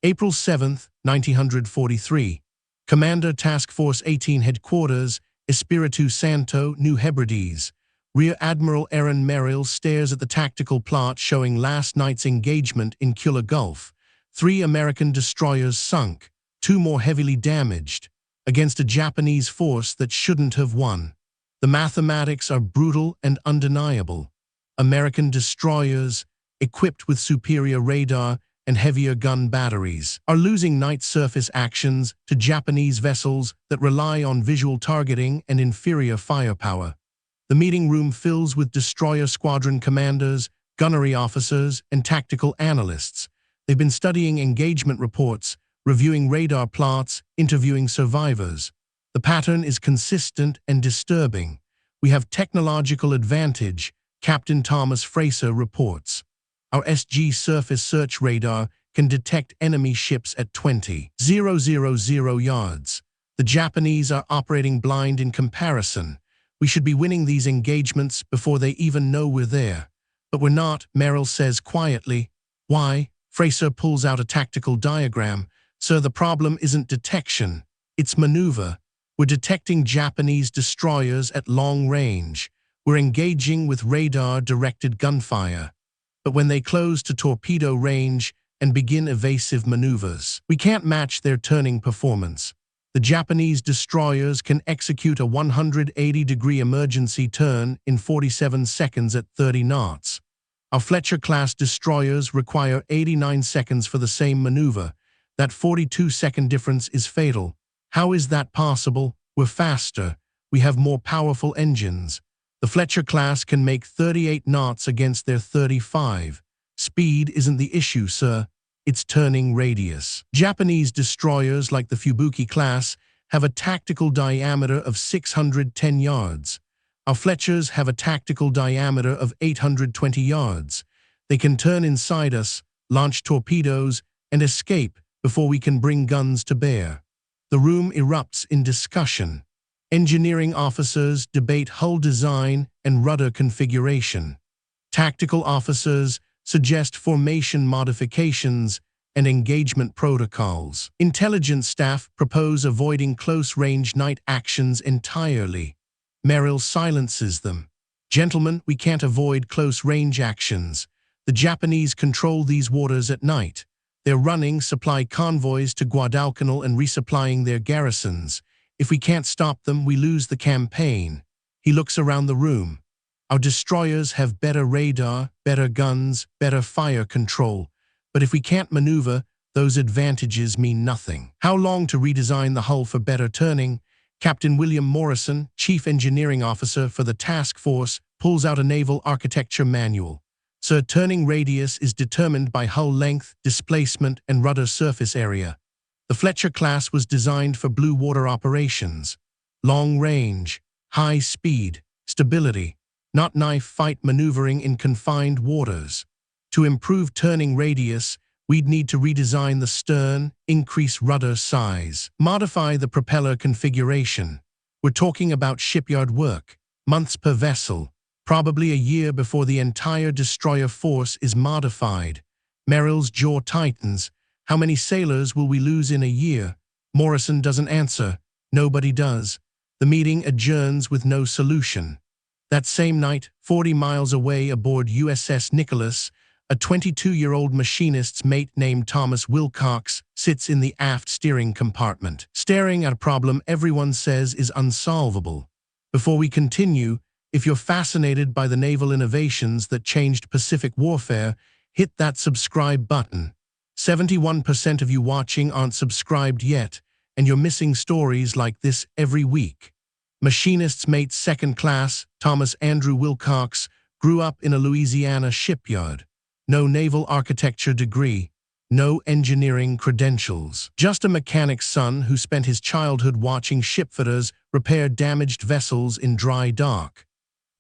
April 7, 1943. Commander Task Force 18 Headquarters, Espiritu Santo, New Hebrides. Rear Admiral Aaron Merrill stares at the tactical plot showing last night's engagement in Kula Gulf. 3 American destroyers sunk, 2 more heavily damaged, against a Japanese force that shouldn't have won. The mathematics are brutal and undeniable. American destroyers, equipped with superior radar and heavier gun batteries, are losing night surface actions to Japanese vessels that rely on visual targeting and inferior firepower. The meeting room fills with destroyer squadron commanders, gunnery officers, and tactical analysts. They've been studying engagement reports, reviewing radar plots, interviewing survivors. The pattern is consistent and disturbing. We have technological advantage, Captain Thomas Fraser reports. Our SG surface search radar can detect enemy ships at 20,000 yards. The Japanese are operating blind in comparison. We should be winning these engagements before they even know we're there. But we're not, Merrill says quietly. Why? Fraser pulls out a tactical diagram. Sir, the problem isn't detection, it's maneuver. We're detecting Japanese destroyers at long range. We're engaging with radar-directed gunfire. But when they close to torpedo range and begin evasive maneuvers, we can't match their turning performance. The Japanese destroyers can execute a 180-degree emergency turn in 47 seconds at 30 knots. Our Fletcher-class destroyers require 89 seconds for the same maneuver. That 42-second difference is fatal. How is that possible? We're faster. We have more powerful engines. The Fletcher class can make 38 knots against their 35. Speed isn't the issue, sir. It's turning radius. Japanese destroyers like the Fubuki class have a tactical diameter of 610 yards. Our Fletchers have a tactical diameter of 820 yards. They can turn inside us, launch torpedoes, and escape before we can bring guns to bear. The room erupts in discussion. Engineering officers debate hull design and rudder configuration. Tactical officers suggest formation modifications and engagement protocols. Intelligence staff propose avoiding close-range night actions entirely. Merrill silences them. Gentlemen, we can't avoid close-range actions. The Japanese control these waters at night. They're running supply convoys to Guadalcanal and resupplying their garrisons. If we can't stop them, we lose the campaign. He looks around the room. Our destroyers have better radar, better guns, better fire control. But if we can't maneuver, those advantages mean nothing. How long to redesign the hull for better turning? Captain William Morrison, Chief Engineering Officer for the task force, pulls out a naval architecture manual. Sir, turning radius is determined by hull length, displacement, and rudder surface area. The Fletcher class was designed for blue water operations. Long range, high speed, stability, not knife fight maneuvering in confined waters. To improve turning radius, we'd need to redesign the stern, increase rudder size, modify the propeller configuration. We're talking about shipyard work, months per vessel, probably a year before the entire destroyer force is modified. Merrill's jaw tightens. How many sailors will we lose in a year? Morrison doesn't answer. Nobody does. The meeting adjourns with no solution. That same night, 40 miles away aboard USS Nicholas, a 22-year-old machinist's mate named Thomas Wilcox sits in the aft steering compartment, staring at a problem everyone says is unsolvable. Before we continue, if you're fascinated by the naval innovations that changed Pacific warfare, hit that subscribe button. 71% of you watching aren't subscribed yet, and you're missing stories like this every week. Machinist's mate second class, Thomas Andrew Wilcox, grew up in a Louisiana shipyard. No naval architecture degree, no engineering credentials. Just a mechanic's son who spent his childhood watching shipfitters repair damaged vessels in dry dock.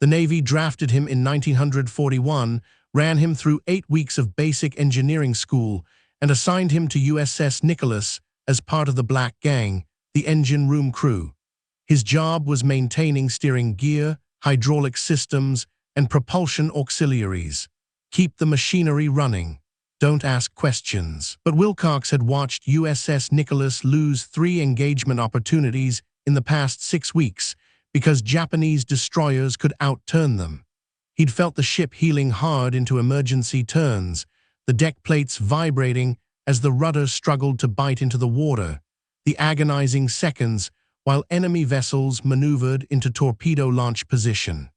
The Navy drafted him in 1941, ran him through 8 weeks of basic engineering school, and assigned him to USS Nicholas as part of the Black Gang, the engine room crew. His job was maintaining steering gear, hydraulic systems, and propulsion auxiliaries. Keep the machinery running. Don't ask questions. But Wilcox had watched USS Nicholas lose 3 engagement opportunities in the past 6 weeks because Japanese destroyers could outturn them. He'd felt the ship heeling hard into emergency turns, the deck plates vibrating as the rudder struggled to bite into the water, the agonizing seconds while enemy vessels maneuvered into torpedo launch position.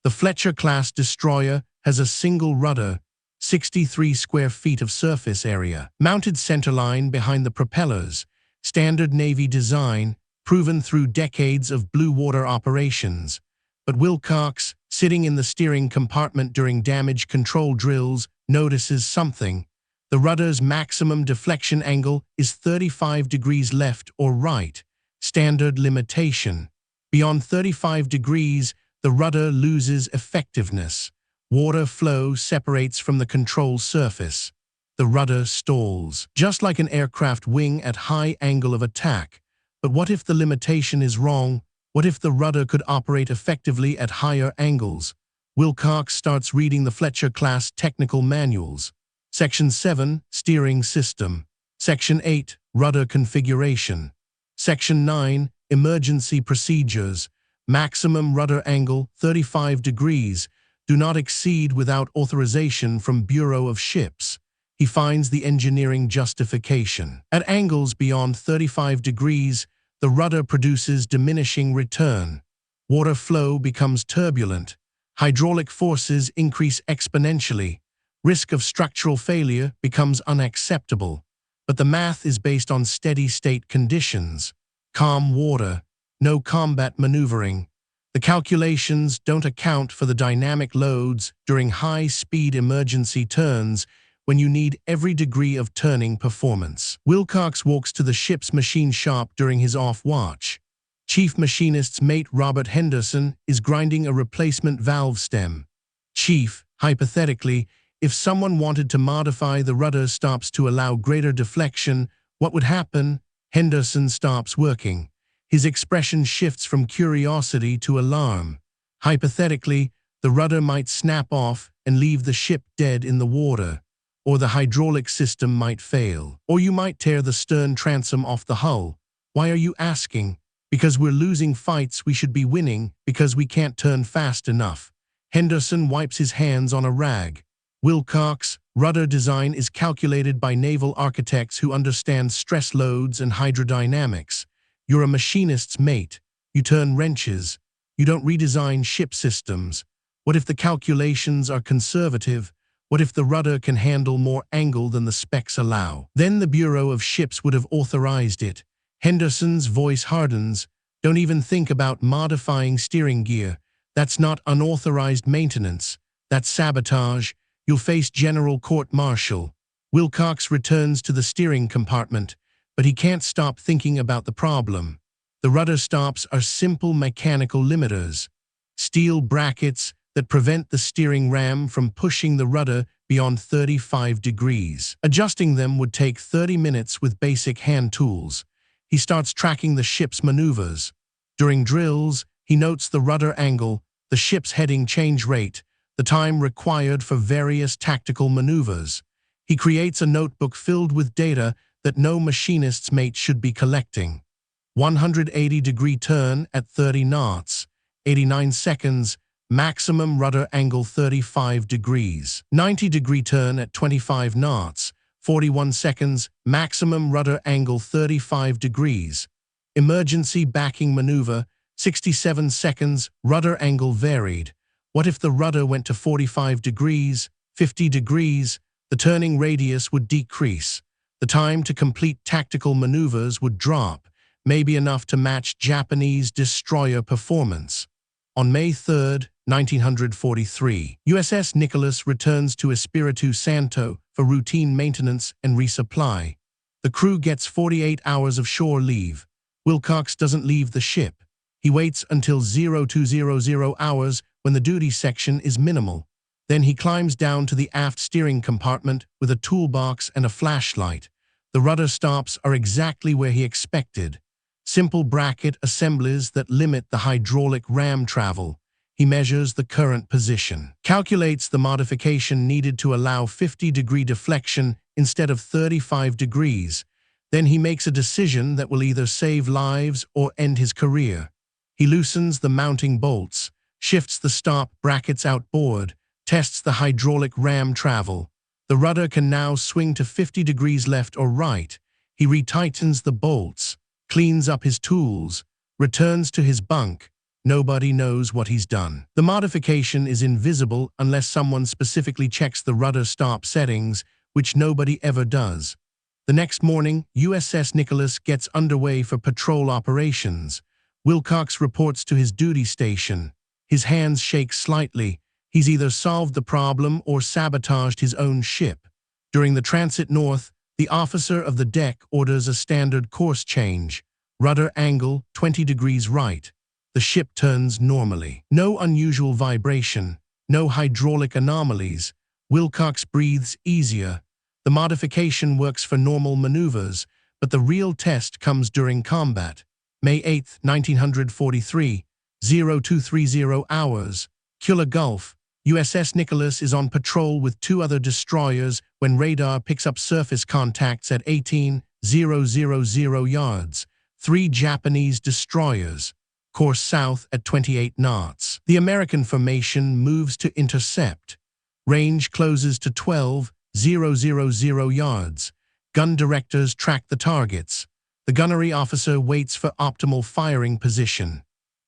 The Fletcher-class destroyer has a single rudder, 63 square feet of surface area, mounted centerline behind the propellers, standard Navy design, proven through decades of blue water operations. But Wilcox, sitting in the steering compartment during damage control drills, notices something. The rudder's maximum deflection angle is 35 degrees left or right, standard limitation. Beyond 35 degrees, the rudder loses effectiveness. Water flow separates from the control surface. The rudder stalls, just like an aircraft wing at high angle of attack. But what if the limitation is wrong? What if the rudder could operate effectively at higher angles? Wilcox starts reading the Fletcher-class technical manuals. Section 7, Steering System. Section 8, Rudder Configuration. Section 9, Emergency Procedures. Maximum rudder angle, 35 degrees. Do not exceed without authorization from Bureau of Ships. He finds the engineering justification. At angles beyond 35 degrees, the rudder produces diminishing return. Water flow becomes turbulent. Hydraulic forces increase exponentially. Risk of structural failure becomes unacceptable. But the math is based on steady-state conditions. Calm water, no combat maneuvering. The calculations don't account for the dynamic loads during high-speed emergency turns when you need every degree of turning performance. Wilcox walks to the ship's machine shop during his off-watch. Chief Machinist's mate Robert Henderson is grinding a replacement valve stem. Chief, hypothetically, if someone wanted to modify the rudder stops to allow greater deflection, what would happen? Henderson stops working. His expression shifts from curiosity to alarm. Hypothetically, the rudder might snap off and leave the ship dead in the water, or the hydraulic system might fail, or you might tear the stern transom off the hull. Why are you asking? Because we're losing fights we should be winning because we can't turn fast enough. Henderson wipes his hands on a rag. Wilcox, rudder design is calculated by naval architects who understand stress loads and hydrodynamics. You're a machinist's mate. You turn wrenches. You don't redesign ship systems. What if the calculations are conservative? What if the rudder can handle more angle than the specs allow? Then the Bureau of Ships would have authorized it. Henderson's voice hardens. Don't even think about modifying steering gear. That's not unauthorized maintenance. That's sabotage. You'll face general court-martial. Wilcox returns to the steering compartment, but he can't stop thinking about the problem. The rudder stops are simple mechanical limiters, steel brackets that prevent the steering ram from pushing the rudder beyond 35 degrees. Adjusting them would take 30 minutes with basic hand tools. He starts tracking the ship's maneuvers. During drills, he notes the rudder angle, the ship's heading change rate, the time required for various tactical maneuvers. He creates a notebook filled with data that no machinist's mate should be collecting. 180-degree turn at 30 knots, 89 seconds, maximum rudder angle 35 degrees. 90-degree turn at 25 knots, 41 seconds, maximum rudder angle 35 degrees. Emergency backing maneuver, 67 seconds, rudder angle varied. What if the rudder went to 45 degrees, 50 degrees? The turning radius would decrease. The time to complete tactical maneuvers would drop, maybe enough to match Japanese destroyer performance. On May 3, 1943, USS Nicholas returns to Espiritu Santo for routine maintenance and resupply. The crew gets 48 hours of shore leave. Wilcox doesn't leave the ship. He waits until 0200 hours when the duty section is minimal. Then he climbs down to the aft steering compartment with a toolbox and a flashlight. The rudder stops are exactly where he expected. Simple bracket assemblies that limit the hydraulic ram travel. He measures the current position, calculates the modification needed to allow 50-degree deflection instead of 35 degrees. Then he makes a decision that will either save lives or end his career. He loosens the mounting bolts, shifts the stop brackets outboard, tests the hydraulic ram travel. The rudder can now swing to 50 degrees left or right. He retightens the bolts, cleans up his tools, returns to his bunk. Nobody knows what he's done. The modification is invisible unless someone specifically checks the rudder stop settings, which nobody ever does. The next morning, USS Nicholas gets underway for patrol operations. Wilcox reports to his duty station. His hands shake slightly. He's either solved the problem or sabotaged his own ship. During the transit north, the officer of the deck orders a standard course change. Rudder angle 20 degrees right. The ship turns normally. No unusual vibration, no hydraulic anomalies. Wilcox breathes easier. The modification works for normal maneuvers, but the real test comes during combat. May 8, 1943, 0230 hours, Kula Gulf. USS Nicholas is on patrol with two other destroyers when radar picks up surface contacts at 18,000 yards. 3 Japanese destroyers. Course south at 28 knots. The American formation moves to intercept. Range closes to 12,000 yards. Gun directors track the targets. The gunnery officer waits for optimal firing position.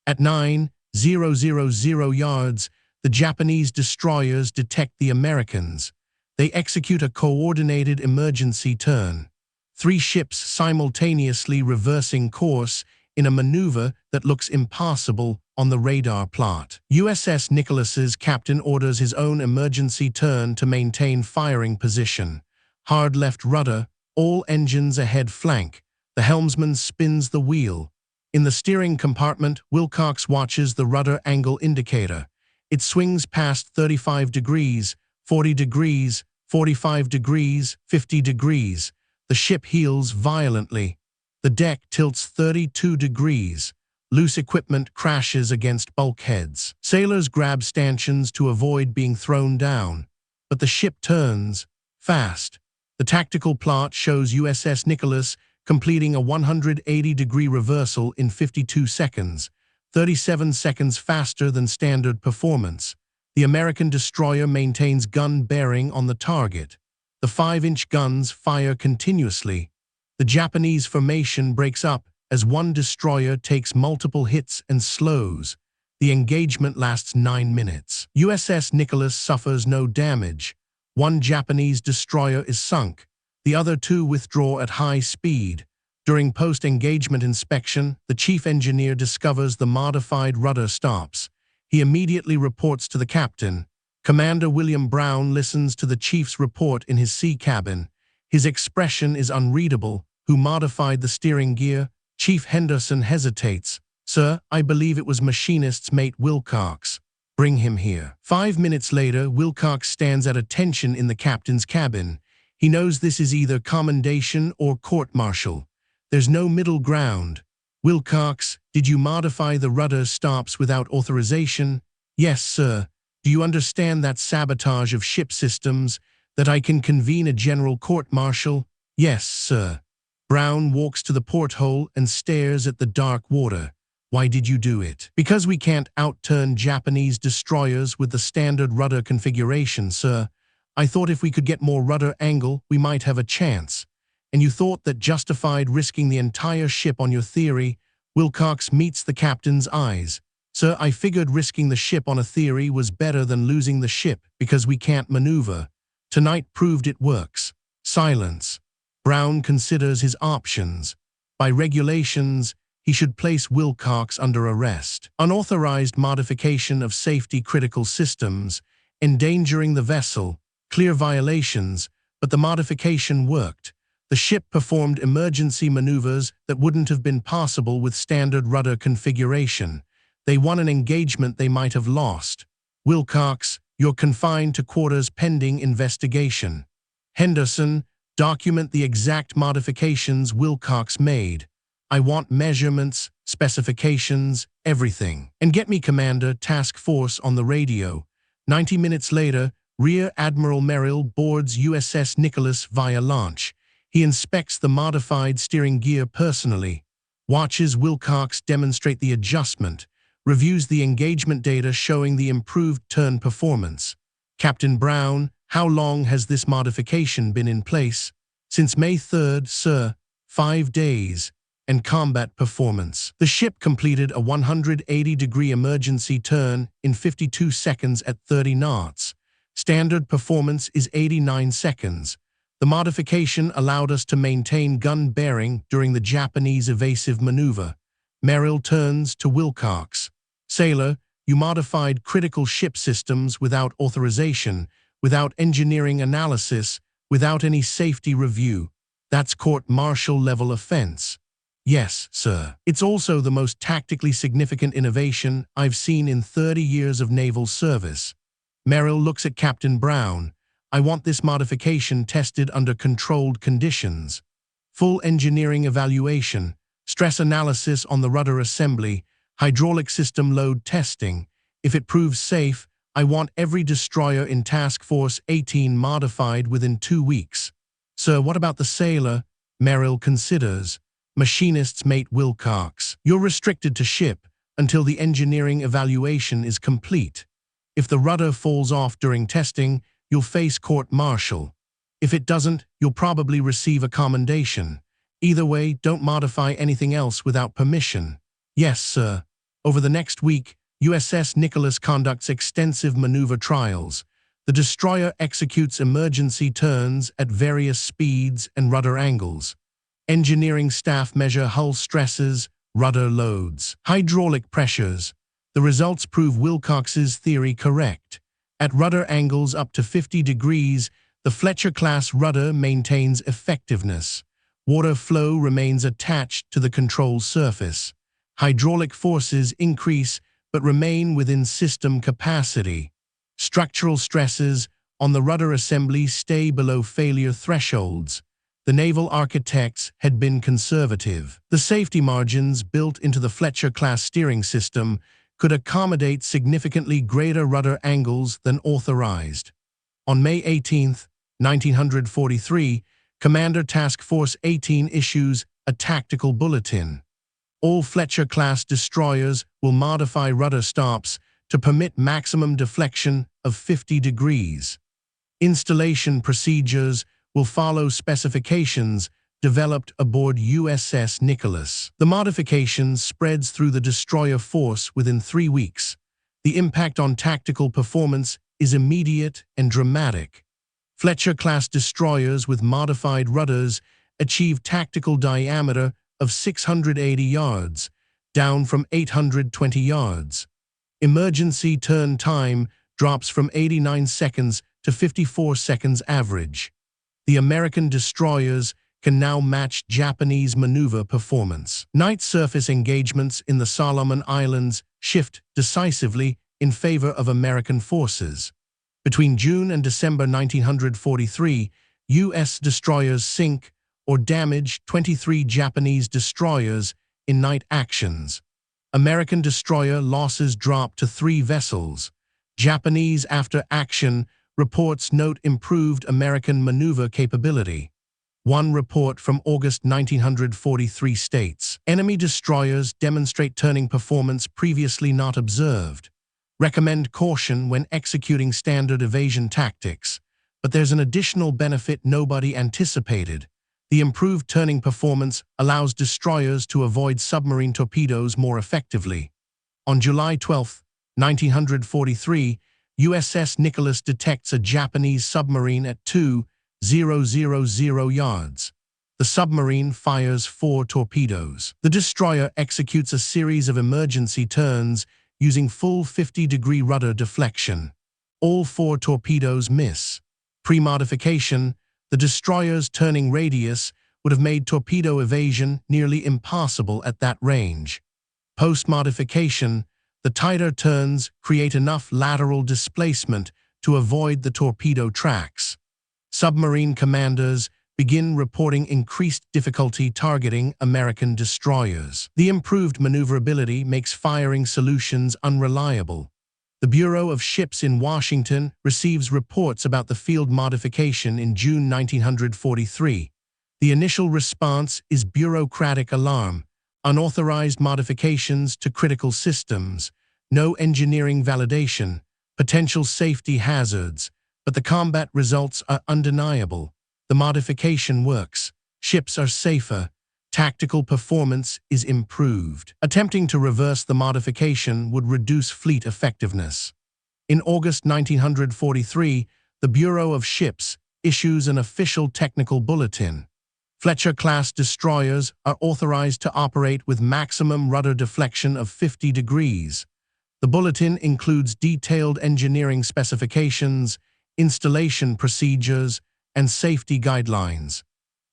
At 9,000 yards, the Japanese destroyers detect the Americans. They execute a coordinated emergency turn. 3 ships simultaneously reversing course in a maneuver that looks impossible on the radar plot. USS Nicholas's captain orders his own emergency turn to maintain firing position. Hard left rudder, all engines ahead flank. The helmsman spins the wheel. In the steering compartment, Wilcox watches the rudder angle indicator. It swings past 35 degrees, 40 degrees, 45 degrees, 50 degrees. The ship heels violently. The deck tilts 32 degrees. Loose equipment crashes against bulkheads. Sailors grab stanchions to avoid being thrown down. But the ship turns fast. The tactical plot shows USS Nicholas completing a 180-degree reversal in 52 seconds, 37 seconds faster than standard performance. The American destroyer maintains gun bearing on the target. The 5-inch guns fire continuously. The Japanese formation breaks up as one destroyer takes multiple hits and slows. The engagement lasts 9 minutes. USS Nicholas suffers no damage. 1 Japanese destroyer is sunk. The other 2 withdraw at high speed. During post-engagement inspection, the chief engineer discovers the modified rudder stops. He immediately reports to the captain. Commander William Brown listens to the chief's report in his sea cabin. His expression is unreadable. Who modified the steering gear? Chief Henderson hesitates. Sir, I believe it was machinist's mate Wilcox. Bring him here. 5 minutes later, Wilcox stands at attention in the captain's cabin. He knows this is either commendation or court-martial. There's no middle ground. Wilcox, did you modify the rudder stops without authorization? Yes, sir. Do you understand that sabotage of ship systems, that I can convene a general court-martial? Yes, sir. Brown walks to the porthole and stares at the dark water. Why did you do it? Because we can't outturn Japanese destroyers with the standard rudder configuration, sir. I thought if we could get more rudder angle, we might have a chance. And you thought that justified risking the entire ship on your theory? Wilcox meets the captain's eyes. Sir, I figured risking the ship on a theory was better than losing the ship because we can't maneuver. Tonight proved it works. Silence. Brown considers his options. By regulations, he should place Wilcox under arrest. Unauthorized modification of safety-critical systems, endangering the vessel, clear violations, but the modification worked. The ship performed emergency maneuvers that wouldn't have been possible with standard rudder configuration. They won an engagement they might have lost. Wilcox, you're confined to quarters pending investigation. Henderson, document the exact modifications Wilcox made. I want measurements, specifications, everything. And get me, Commander, task force on the radio. 90 minutes later, Rear Admiral Merrill boards USS Nicholas via launch. He inspects the modified steering gear personally, watches Wilcox demonstrate the adjustment, reviews the engagement data showing the improved turn performance. Captain Brown, how long has this modification been in place? Since May 3rd, sir. 5 days. And combat performance. The ship completed a 180-degree emergency turn in 52 seconds at 30 knots. Standard performance is 89 seconds. The modification allowed us to maintain gun bearing during the Japanese evasive maneuver. Merrill turns to Wilcox. Sailor, you modified critical ship systems without authorization, without engineering analysis, without any safety review. That's court-martial level offense. Yes, sir. It's also the most tactically significant innovation I've seen in 30 years of naval service. Merrill looks at Captain Brown. I want this modification tested under controlled conditions. Full engineering evaluation, stress analysis on the rudder assembly, hydraulic system load testing. If it proves safe, I want every destroyer in Task Force 18 modified within 2 weeks. Sir, what about the sailor? Merrill considers. Machinist's mate Wilcox. You're restricted to ship until the engineering evaluation is complete. If the rudder falls off during testing, you'll face court-martial. If it doesn't, you'll probably receive a commendation. Either way, don't modify anything else without permission. Yes, sir. Over the next week, USS Nicholas conducts extensive maneuver trials. The destroyer executes emergency turns at various speeds and rudder angles. Engineering staff measure hull stresses, rudder loads, hydraulic pressures. The results prove Wilcox's theory correct. At rudder angles up to 50 degrees, the Fletcher-class rudder maintains effectiveness. Water flow remains attached to the control surface. Hydraulic forces increase but remain within system capacity. Structural stresses on the rudder assembly stay below failure thresholds. The naval architects had been conservative. The safety margins built into the Fletcher-class steering system could accommodate significantly greater rudder angles than authorized. On May 18, 1943, Commander Task Force 18 issues a tactical bulletin. All Fletcher-class destroyers will modify rudder stops to permit maximum deflection of 50 degrees. Installation procedures will follow specifications developed aboard USS Nicholas. The modification spreads through the destroyer force within 3 weeks. The impact on tactical performance is immediate and dramatic. Fletcher-class destroyers with modified rudders achieve tactical diameter of 680 yards, down from 820 yards. Emergency turn time drops from 89 seconds to 54 seconds average. The American destroyers can now match Japanese maneuver performance. Night surface engagements in the Solomon Islands shift decisively in favor of American forces. Between June and December 1943, U.S. destroyers sink or damage 23 Japanese destroyers in night actions. American destroyer losses drop to 3 vessels. Japanese after-action reports note improved American maneuver capability. One report from August 1943 states, enemy destroyers demonstrate turning performance previously not observed. Recommend caution when executing standard evasion tactics, but there's an additional benefit nobody anticipated. The improved turning performance allows destroyers to avoid submarine torpedoes more effectively. On July 12, 1943, USS Nicholas detects a Japanese submarine at 2,000 yards. The submarine fires 4 torpedoes. The destroyer executes a series of emergency turns using full 50-degree rudder deflection. All 4 torpedoes miss. Pre-modification, the destroyer's turning radius would have made torpedo evasion nearly impossible at that range. Post-modification, the tighter turns create enough lateral displacement to avoid the torpedo tracks. Submarine commanders begin reporting increased difficulty targeting American destroyers. The improved maneuverability makes firing solutions unreliable. The Bureau of Ships in Washington receives reports about the field modification in June 1943. The initial response is bureaucratic alarm, unauthorized modifications to critical systems, no engineering validation, potential safety hazards, but the combat results are undeniable. The modification works, ships are safer, tactical performance is improved. Attempting to reverse the modification would reduce fleet effectiveness. In August 1943, the Bureau of Ships issues an official technical bulletin. Fletcher-class destroyers are authorized to operate with maximum rudder deflection of 50 degrees. The bulletin includes detailed engineering specifications, installation procedures, and safety guidelines.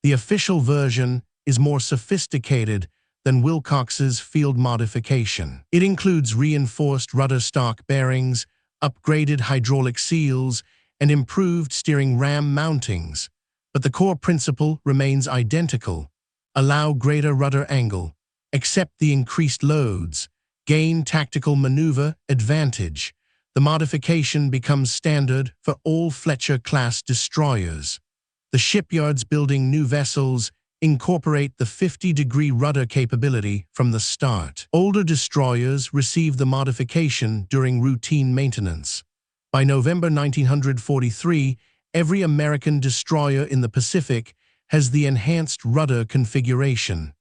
The official version is more sophisticated than Wilcox's field modification. It includes reinforced rudder stock bearings, upgraded hydraulic seals, and improved steering ram mountings. But the core principle remains identical. Allow greater rudder angle, accept the increased loads, gain tactical maneuver advantage. The modification becomes standard for all Fletcher-class destroyers. The shipyards building new vessels incorporate the 50-degree rudder capability from the start. Older destroyers receive the modification during routine maintenance. By November 1943, every American destroyer in the Pacific has the enhanced rudder configuration.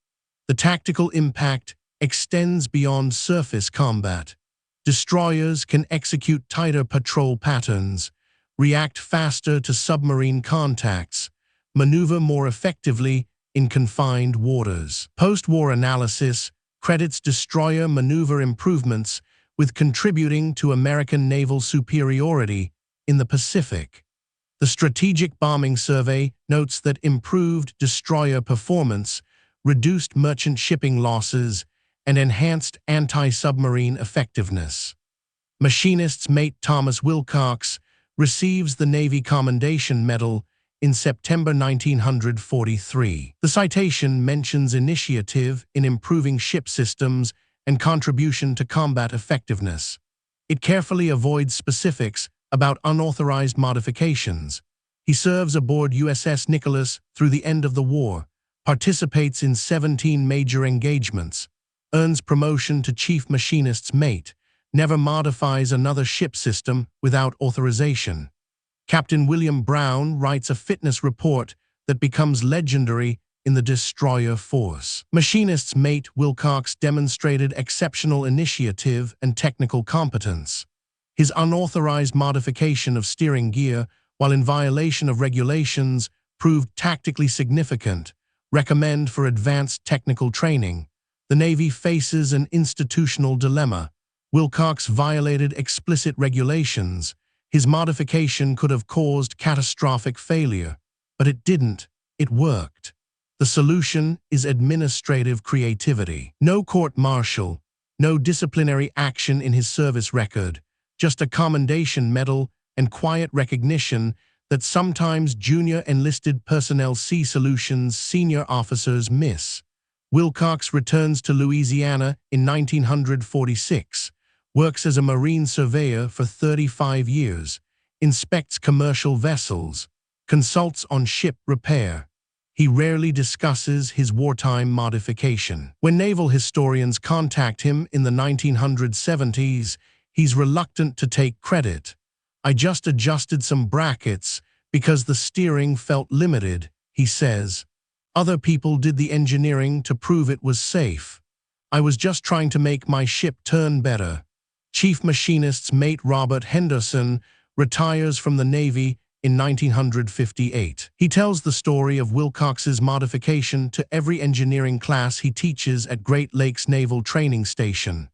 The tactical impact extends beyond surface combat. Destroyers can execute tighter patrol patterns, react faster to submarine contacts, maneuver more effectively in confined waters. Post-war analysis credits destroyer maneuver improvements with contributing to American naval superiority in the Pacific. The Strategic Bombing Survey notes that improved destroyer performance, reduced merchant shipping losses, and enhanced anti-submarine effectiveness. Machinist's mate Thomas Wilcox receives the Navy Commendation Medal in September 1943. The citation mentions initiative in improving ship systems and contribution to combat effectiveness. It carefully avoids specifics about unauthorized modifications. He serves aboard USS Nicholas through the end of the war, participates in 17 major engagements, earns promotion to chief machinist's mate, never modifies another ship system without authorization. Captain William Brown writes a fitness report that becomes legendary in the destroyer force. Machinist's mate Wilcox demonstrated exceptional initiative and technical competence. His unauthorized modification of steering gear, while in violation of regulations, proved tactically significant. Recommend for advanced technical training. The Navy faces an institutional dilemma. Wilcox violated explicit regulations. His modification could have caused catastrophic failure, but it didn't. It worked. The solution is administrative creativity. No court-martial, no disciplinary action in his service record, just a commendation medal and quiet recognition that sometimes junior enlisted personnel see solutions senior officers miss. Wilcox returns to Louisiana in 1946, works as a marine surveyor for 35 years, inspects commercial vessels, consults on ship repair. He rarely discusses his wartime modification. When naval historians contact him in the 1970s, he's reluctant to take credit. "I just adjusted some brackets because the steering felt limited," he says. "Other people did the engineering to prove it was safe. I was just trying to make my ship turn better." Chief Machinist's mate Robert Henderson retires from the Navy in 1958. He tells the story of Wilcox's modification to every engineering class he teaches at Great Lakes Naval Training Station.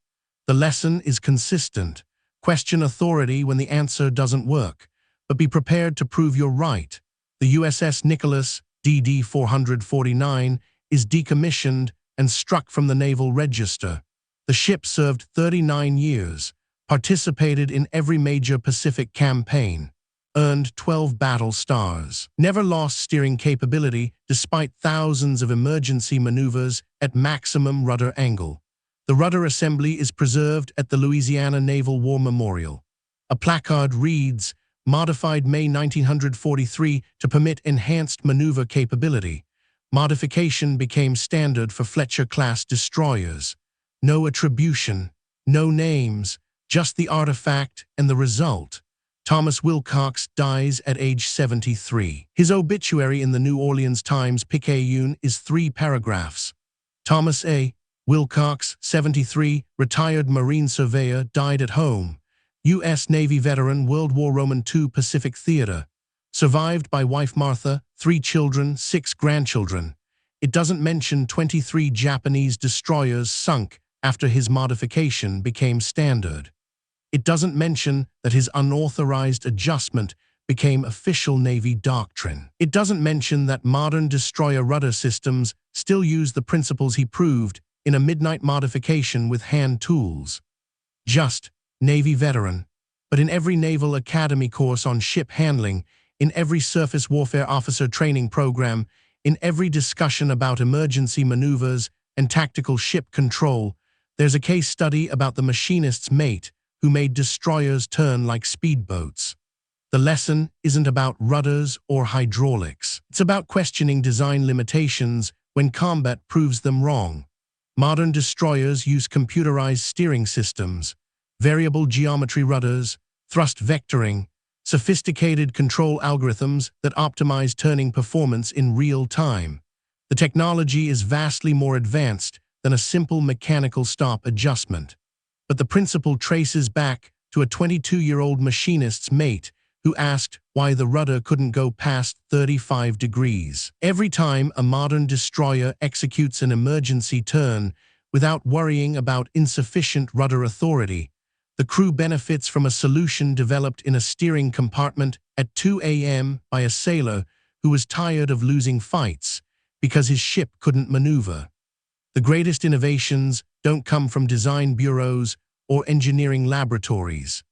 The lesson is consistent. Question authority when the answer doesn't work, but be prepared to prove you're right. The USS Nicholas, DD 449, is decommissioned and struck from the Naval Register. The ship served 39 years, participated in every major Pacific campaign. earned 12 battle stars. Never lost steering capability despite thousands of emergency maneuvers at maximum rudder angle. The rudder assembly is preserved at the Louisiana Naval War Memorial. A placard reads, "Modified May 1943 to permit enhanced maneuver capability. Modification became standard for Fletcher-class destroyers. No attribution, no names, just the artifact and the result." Thomas Wilcox dies at age 73. His obituary in the New Orleans Times-Picayune is 3 paragraphs. Thomas A. Wilcox, 73, retired Marine surveyor, died at home. U.S. Navy veteran, World War II Pacific Theater. Survived by wife Martha, 3 children, 6 grandchildren. It doesn't mention 23 Japanese destroyers sunk after his modification became standard. It doesn't mention that his unauthorized adjustment became official Navy doctrine. It doesn't mention that modern destroyer rudder systems still use the principles he proved in a midnight modification with hand tools. Just Navy veteran. But in every Naval Academy course on ship handling, in every surface warfare officer training program, in every discussion about emergency maneuvers and tactical ship control, there's a case study about the machinist's mate who made destroyers turn like speedboats. The lesson isn't about rudders or hydraulics. It's about questioning design limitations when combat proves them wrong. Modern destroyers use computerized steering systems, variable geometry rudders, thrust vectoring, sophisticated control algorithms that optimize turning performance in real time. The technology is vastly more advanced than a simple mechanical stop adjustment. But the principle traces back to a 22-year-old machinist's mate who asked why the rudder couldn't go past 35 degrees. Every time a modern destroyer executes an emergency turn without worrying about insufficient rudder authority, the crew benefits from a solution developed in a steering compartment at 2 a.m. by a sailor who was tired of losing fights because his ship couldn't maneuver. The greatest innovations don't come from design bureaus or engineering laboratories.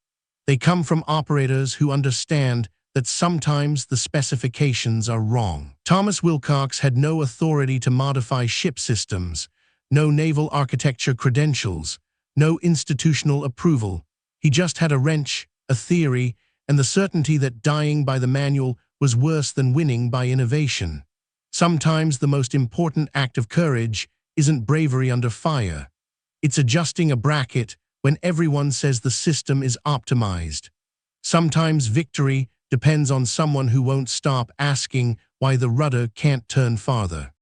They come from operators who understand that sometimes the specifications are wrong. Thomas Wilcox had no authority to modify ship systems, no naval architecture credentials, no institutional approval. He just had a wrench, a theory, and the certainty that dying by the manual was worse than winning by innovation. Sometimes the most important act of courage isn't bravery under fire. It's adjusting a bracket when everyone says the system is optimized. Sometimes victory depends on someone who won't stop asking why the rudder can't turn farther.